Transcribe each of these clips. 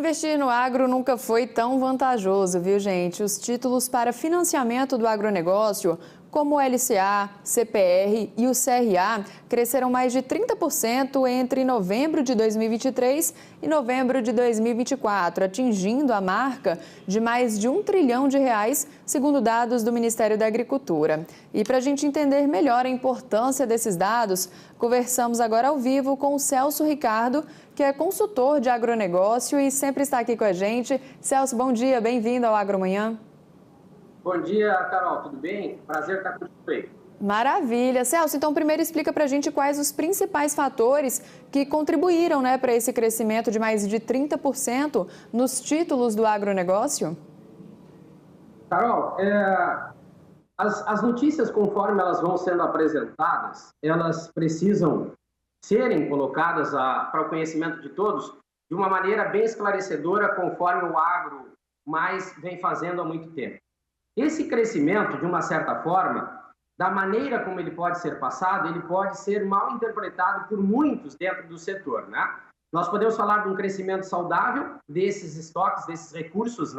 Investir no agro nunca foi tão vantajoso, viu, gente? Os títulos para financiamento do agronegócio, como o LCA, CPR e o CRA, cresceram mais de 30% entre novembro de 2023 e novembro de 2024, atingindo a marca de mais de R$ 1 trilhão, segundo dados do Ministério da Agricultura. E para a gente entender melhor a importância desses dados, conversamos agora ao vivo com o Celso Ricardo, que é consultor de agronegócio e sempre está aqui com a gente. Celso, bom dia, bem-vindo ao Agromanhã. Bom dia, Carol, tudo bem? Prazer estar contigo aí. Maravilha. Celso, então primeiro explica para a gente quais os principais fatores que contribuíram, para esse crescimento de mais de 30% nos títulos do agronegócio. Carol, as notícias, conforme elas vão sendo apresentadas, elas precisam serem colocadas para o conhecimento de todos de uma maneira bem esclarecedora, conforme o agro mais vem fazendo há muito tempo. Esse crescimento, de uma certa forma, da maneira como ele pode ser passado, ele pode ser mal interpretado por muitos dentro do setor, né? Nós podemos falar de um crescimento saudável desses estoques, desses recursos,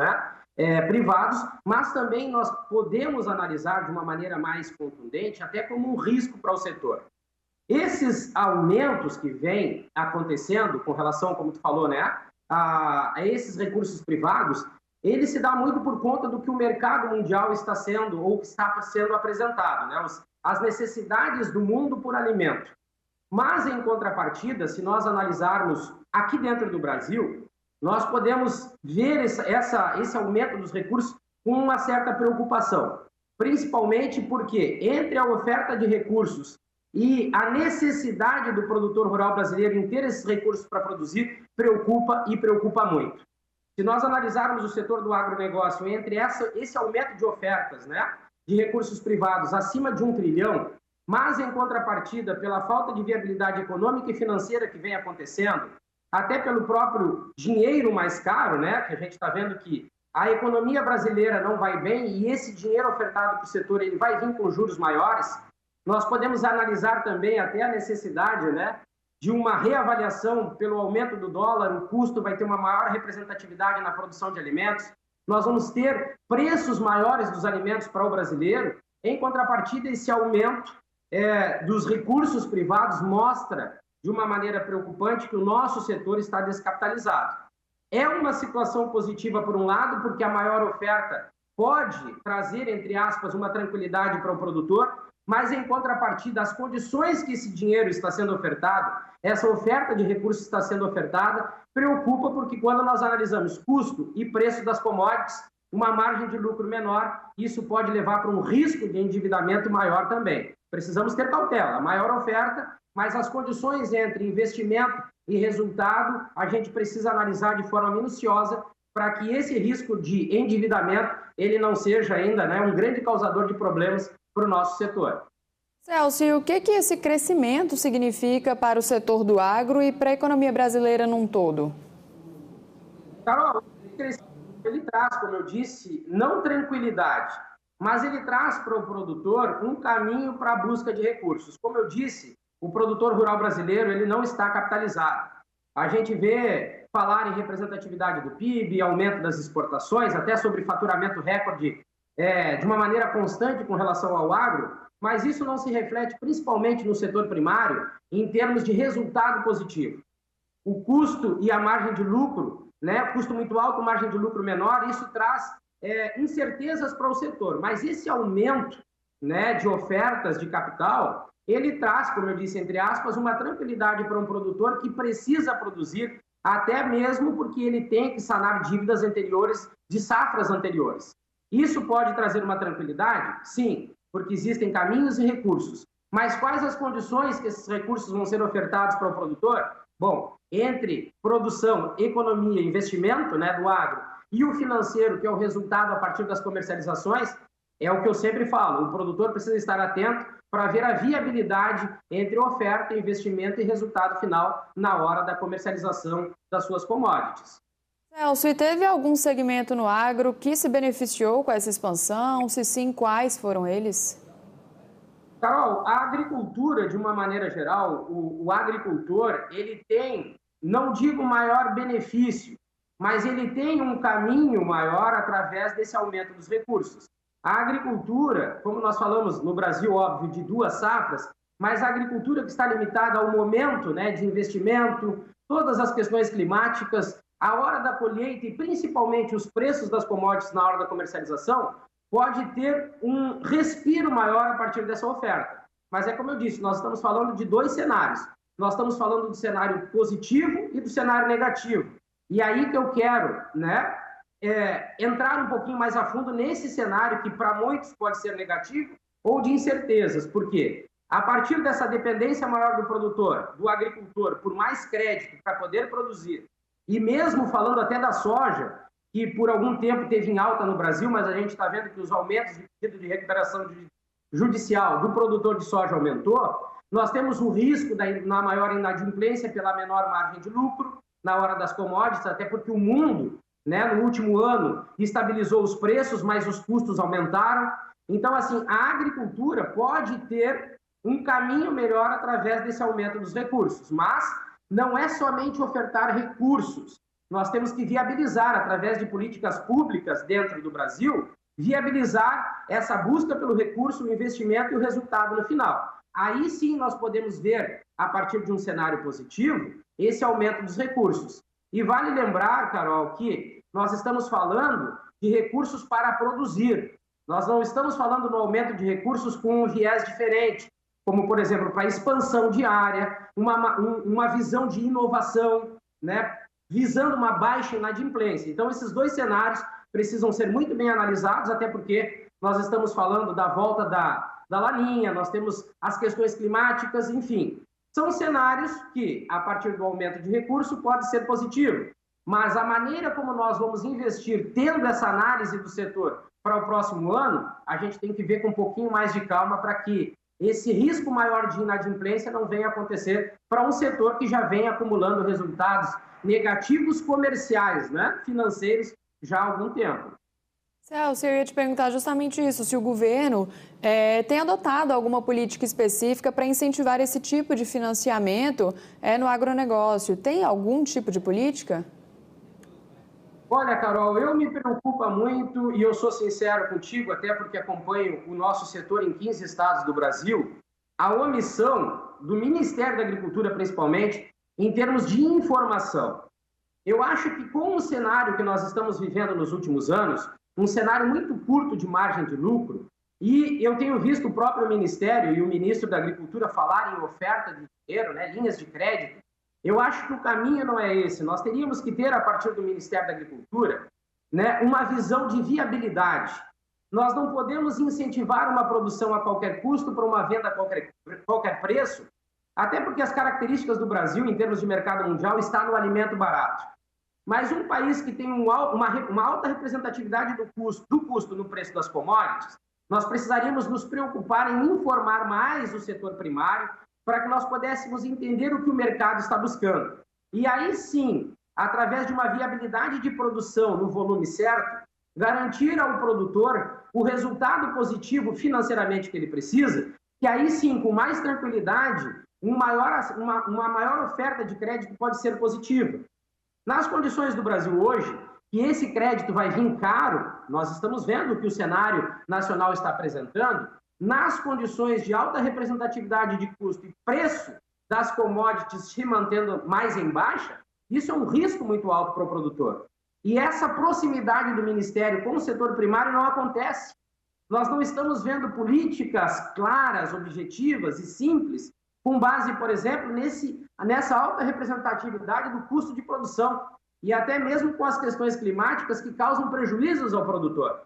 privados, mas também nós podemos analisar de uma maneira mais contundente, até como um risco para o setor. Esses aumentos que vêm acontecendo com relação, como tu falou, a esses recursos privados, ele se dá muito por conta do que o mercado mundial está sendo ou está sendo apresentado, as necessidades do mundo por alimento. Mas, em contrapartida, se nós analisarmos aqui dentro do Brasil, nós podemos ver esse aumento dos recursos com uma certa preocupação, principalmente porque entre a oferta de recursos e a necessidade do produtor rural brasileiro em ter esses recursos para produzir preocupa e preocupa muito. Se nós analisarmos o setor do agronegócio entre esse aumento de ofertas, de recursos privados acima de 1 trilhão, mas em contrapartida pela falta de viabilidade econômica e financeira que vem acontecendo, até pelo próprio dinheiro mais caro, que a gente está vendo que a economia brasileira não vai bem e esse dinheiro ofertado para o setor ele vai vir com juros maiores, nós podemos analisar também até a necessidade, de uma reavaliação pelo aumento do dólar, o custo vai ter uma maior representatividade na produção de alimentos, nós vamos ter preços maiores dos alimentos para o brasileiro, em contrapartida esse aumento dos recursos privados mostra de uma maneira preocupante que o nosso setor está descapitalizado. É uma situação positiva por um lado, porque a maior oferta pode trazer, entre aspas, uma tranquilidade para o produtor, mas em contrapartida, as condições que esse dinheiro está sendo ofertado, essa oferta de recursos está sendo ofertada, preocupa porque quando nós analisamos custo e preço das commodities, uma margem de lucro menor, isso pode levar para um risco de endividamento maior também. Precisamos ter cautela, maior oferta, mas as condições entre investimento e resultado, a gente precisa analisar de forma minuciosa para que esse risco de endividamento, ele não seja ainda um grande causador de problemas para o nosso setor. Celso, e o que esse crescimento significa para o setor do agro e para a economia brasileira num todo? Carol, ele traz, como eu disse, não tranquilidade, mas ele traz para o produtor um caminho para a busca de recursos. Como eu disse, o produtor rural brasileiro ele não está capitalizado. A gente vê falar em representatividade do PIB, aumento das exportações, até sobre faturamento recorde de uma maneira constante com relação ao agro, mas isso não se reflete principalmente no setor primário em termos de resultado positivo. O custo e a margem de lucro, custo muito alto, margem de lucro menor, isso traz incertezas para o setor, mas esse aumento de ofertas de capital, ele traz, como eu disse, entre aspas, uma tranquilidade para um produtor que precisa produzir, até mesmo porque ele tem que sanar dívidas anteriores, de safras anteriores. Isso pode trazer uma tranquilidade? Sim, porque existem caminhos e recursos. Mas quais as condições que esses recursos vão ser ofertados para o produtor? Bom, entre produção, economia e investimento do agro e o financeiro, que é o resultado a partir das comercializações, é o que eu sempre falo, o produtor precisa estar atento para ver a viabilidade entre oferta, investimento e resultado final na hora da comercialização das suas commodities. Celso, e teve algum segmento no agro que se beneficiou com essa expansão? Se sim, quais foram eles? Carol, a agricultura, de uma maneira geral, o agricultor, ele tem, não digo maior benefício, mas ele tem um caminho maior através desse aumento dos recursos. A agricultura, como nós falamos no Brasil, óbvio, de 2 safras, mas a agricultura que está limitada ao momento, né, de investimento, todas as questões climáticas, a hora da colheita e principalmente os preços das commodities na hora da comercialização, pode ter um respiro maior a partir dessa oferta. Mas é como eu disse, nós estamos falando de 2 cenários. Nós estamos falando do cenário positivo e do cenário negativo. E aí que eu quero, né, entrar um pouquinho mais a fundo nesse cenário que para muitos pode ser negativo ou de incertezas. Por quê? A partir dessa dependência maior do produtor, do agricultor, por mais crédito para poder produzir, e mesmo falando até da soja, que por algum tempo teve em alta no Brasil, mas a gente está vendo que os aumentos de pedido de recuperação judicial do produtor de soja aumentou, nós temos o risco na maior inadimplência pela menor margem de lucro na hora das commodities, até porque o mundo, né, no último ano, estabilizou os preços, mas os custos aumentaram. Então, assim, a agricultura pode ter um caminho melhor através desse aumento dos recursos, mas não é somente ofertar recursos. Nós temos que viabilizar, através de políticas públicas dentro do Brasil, viabilizar essa busca pelo recurso, o investimento e o resultado no final. Aí sim nós podemos ver, a partir de um cenário positivo, esse aumento dos recursos. E vale lembrar, Carol, que nós estamos falando de recursos para produzir. Nós não estamos falando no aumento de recursos com um viés diferente, como, por exemplo, para expansão de área, uma visão de inovação, né, visando uma baixa inadimplência. Então, esses 2 cenários precisam ser muito bem analisados, até porque nós estamos falando da volta da Laninha, nós temos as questões climáticas, enfim. São cenários que, a partir do aumento de recurso, pode ser positivo, mas a maneira como nós vamos investir, tendo essa análise do setor para o próximo ano, a gente tem que ver com um pouquinho mais de calma para que esse risco maior de inadimplência não venha acontecer para um setor que já vem acumulando resultados negativos comerciais, né, financeiros, já há algum tempo. Celso, eu ia te perguntar justamente isso, se o governo tem adotado alguma política específica para incentivar esse tipo de financiamento no agronegócio. Tem algum tipo de política? Olha, Carol, eu me preocupa muito, e eu sou sincero contigo, até porque acompanho o nosso setor em 15 estados do Brasil, a omissão do Ministério da Agricultura, principalmente, em termos de informação. Eu acho que com o cenário que nós estamos vivendo nos últimos anos, um cenário muito curto de margem de lucro, e eu tenho visto o próprio Ministério e o Ministro da Agricultura falar em oferta de dinheiro, né, linhas de crédito, eu acho que o caminho não é esse. Nós teríamos que ter, a partir do Ministério da Agricultura, né, uma visão de viabilidade. Nós não podemos incentivar uma produção a qualquer custo para uma venda a qualquer preço, até porque as características do Brasil, em termos de mercado mundial, está no alimento barato. Mas um país que tem uma alta representatividade do custo no preço das commodities, nós precisaríamos nos preocupar em informar mais o setor primário para que nós pudéssemos entender o que o mercado está buscando. E aí sim, através de uma viabilidade de produção no volume certo, garantir ao produtor o resultado positivo financeiramente que ele precisa, que aí sim, com mais tranquilidade, uma maior oferta de crédito pode ser positiva. Nas condições do Brasil hoje, que esse crédito vai vir caro, nós estamos vendo o que o cenário nacional está apresentando, nas condições de alta representatividade de custo e preço das commodities se mantendo mais em baixa, isso é um risco muito alto para o produtor. E essa proximidade do Ministério com o setor primário não acontece. Nós não estamos vendo políticas claras, objetivas e simples, com base, por exemplo, nessa alta representatividade do custo de produção e até mesmo com as questões climáticas que causam prejuízos ao produtor.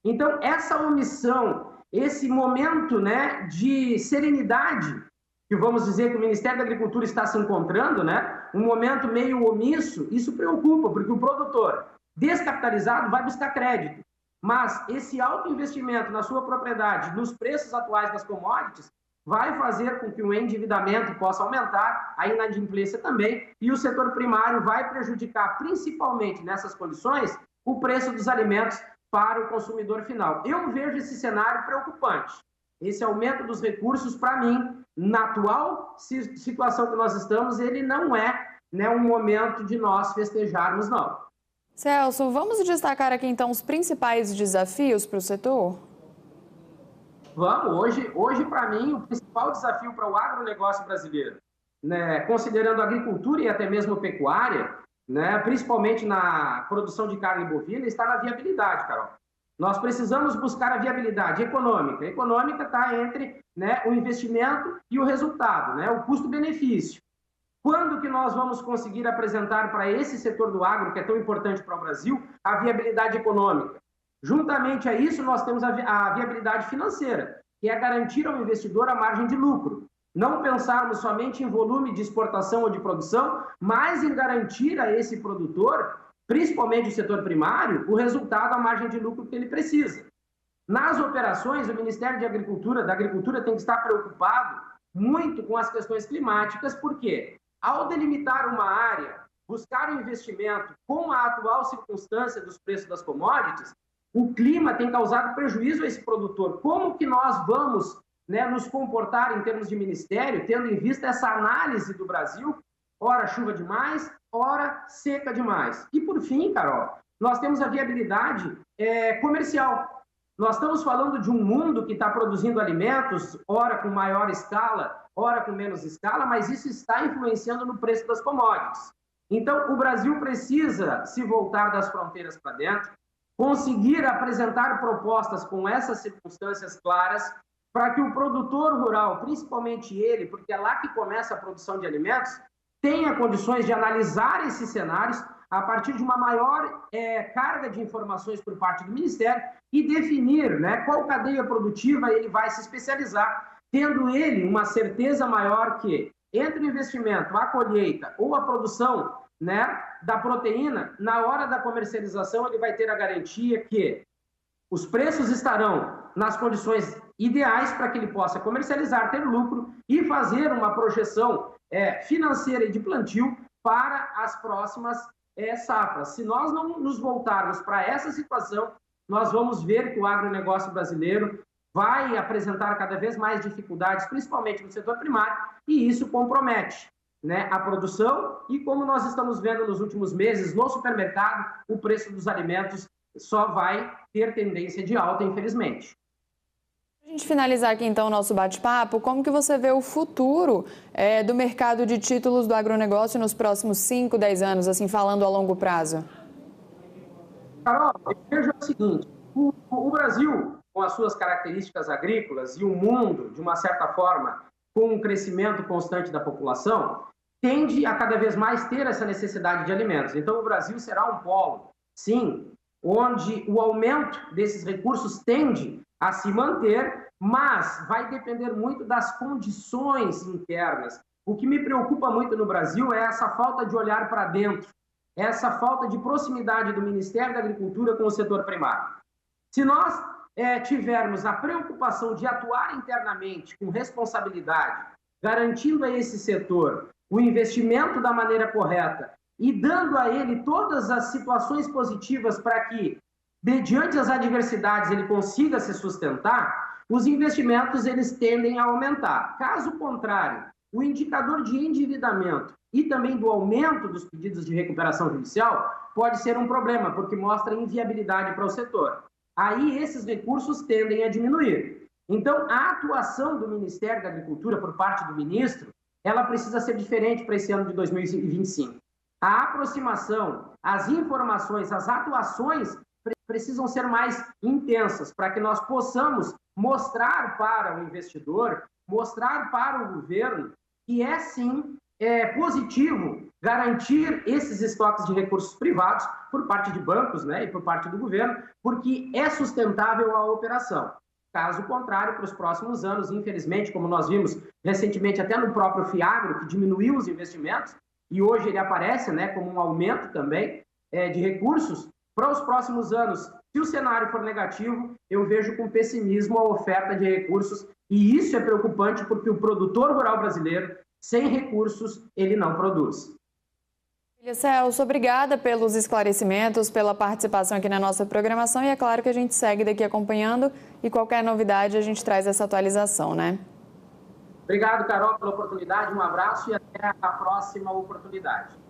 Então, essa omissão, esse momento, né, de serenidade, que vamos dizer que o Ministério da Agricultura está se encontrando, né, um momento meio omisso, isso preocupa, porque o produtor descapitalizado vai buscar crédito. Mas esse alto investimento na sua propriedade, nos preços atuais das commodities, vai fazer com que o endividamento possa aumentar, a inadimplência também, e o setor primário vai prejudicar, principalmente nessas condições, o preço dos alimentos para o consumidor final. Eu vejo esse cenário preocupante. Esse aumento dos recursos, para mim, na atual situação que nós estamos, ele não é, né, um momento de nós festejarmos, não. Celso, vamos destacar aqui então os principais desafios para o setor? Vamos, hoje para mim, o principal desafio para o agronegócio brasileiro, né, considerando a agricultura e até mesmo a pecuária, né, principalmente na produção de carne bovina, está na viabilidade, Carol. Nós precisamos buscar a viabilidade econômica. A econômica está entre, né, o investimento e o resultado, né, o custo-benefício. Quando que nós vamos conseguir apresentar para esse setor do agro, que é tão importante para o Brasil, a viabilidade econômica? Juntamente a isso, nós temos a viabilidade financeira, que é garantir ao investidor a margem de lucro. Não pensarmos somente em volume de exportação ou de produção, mas em garantir a esse produtor, principalmente o setor primário, o resultado, a margem de lucro que ele precisa. Nas operações, o Ministério da Agricultura tem que estar preocupado muito com as questões climáticas, porque ao delimitar uma área, buscar o investimento com a atual circunstância dos preços das commodities, o clima tem causado prejuízo a esse produtor. Como que nós vamos, né, nos comportar em termos de ministério, tendo em vista essa análise do Brasil, ora chuva demais, ora seca demais? E por fim, Carol, nós temos a viabilidade comercial. Nós estamos falando de um mundo que está produzindo alimentos, ora com maior escala, ora com menos escala, mas isso está influenciando no preço das commodities. Então, o Brasil precisa se voltar das fronteiras para dentro, conseguir apresentar propostas com essas circunstâncias claras para que o produtor rural, principalmente ele, porque é lá que começa a produção de alimentos, tenha condições de analisar esses cenários a partir de uma maior carga de informações por parte do Ministério e definir, né, qual cadeia produtiva ele vai se especializar, tendo ele uma certeza maior que, entre o investimento, a colheita ou a produção, né, da proteína, na hora da comercialização ele vai ter a garantia que os preços estarão nas condições ideais para que ele possa comercializar, ter lucro e fazer uma projeção financeira e de plantio para as próximas safras. Se nós não nos voltarmos para essa situação, nós vamos ver que o agronegócio brasileiro vai apresentar cada vez mais dificuldades, principalmente no setor primário, e isso compromete, né, a produção e, como nós estamos vendo nos últimos meses, no supermercado, o preço dos alimentos só vai ter tendência de alta, infelizmente. Para a gente finalizar aqui, então, o nosso bate-papo, como que você vê o futuro do mercado de títulos do agronegócio nos próximos 5, 10 anos, assim, falando a longo prazo? Carol, eu vejo o seguinte, o Brasil, com as suas características agrícolas e o mundo, de uma certa forma, com um crescimento constante da população, tende a cada vez mais ter essa necessidade de alimentos. Então, o Brasil será um polo, sim, onde o aumento desses recursos tende a se manter, mas vai depender muito das condições internas. O que me preocupa muito no Brasil é essa falta de olhar para dentro, essa falta de proximidade do Ministério da Agricultura com o setor primário. Se nós tivermos a preocupação de atuar internamente com responsabilidade, garantindo a esse setor o investimento da maneira correta e dando a ele todas as situações positivas para que, mediante as adversidades, ele consiga se sustentar, os investimentos eles tendem a aumentar. Caso contrário, o indicador de endividamento e também do aumento dos pedidos de recuperação judicial pode ser um problema, porque mostra inviabilidade para o setor. Aí esses recursos tendem a diminuir. Então, a atuação do Ministério da Agricultura por parte do ministro, ela precisa ser diferente para esse ano de 2025. A aproximação, as informações, as atuações precisam ser mais intensas para que nós possamos mostrar para o investidor, mostrar para o governo que é sim positivo garantir esses estoques de recursos privados por parte de bancos, né, e por parte do governo, porque é sustentável a operação. Caso contrário, para os próximos anos, infelizmente, como nós vimos recentemente até no próprio Fiagro, que diminuiu os investimentos, e hoje ele aparece, né, como um aumento também de recursos, para os próximos anos, se o cenário for negativo, eu vejo com pessimismo a oferta de recursos, e isso é preocupante porque o produtor rural brasileiro, sem recursos, ele não produz. Celso, obrigada pelos esclarecimentos, pela participação aqui na nossa programação, e é claro que a gente segue daqui acompanhando e qualquer novidade a gente traz essa atualização, né? Obrigado, Carol, pela oportunidade, um abraço e até a próxima oportunidade.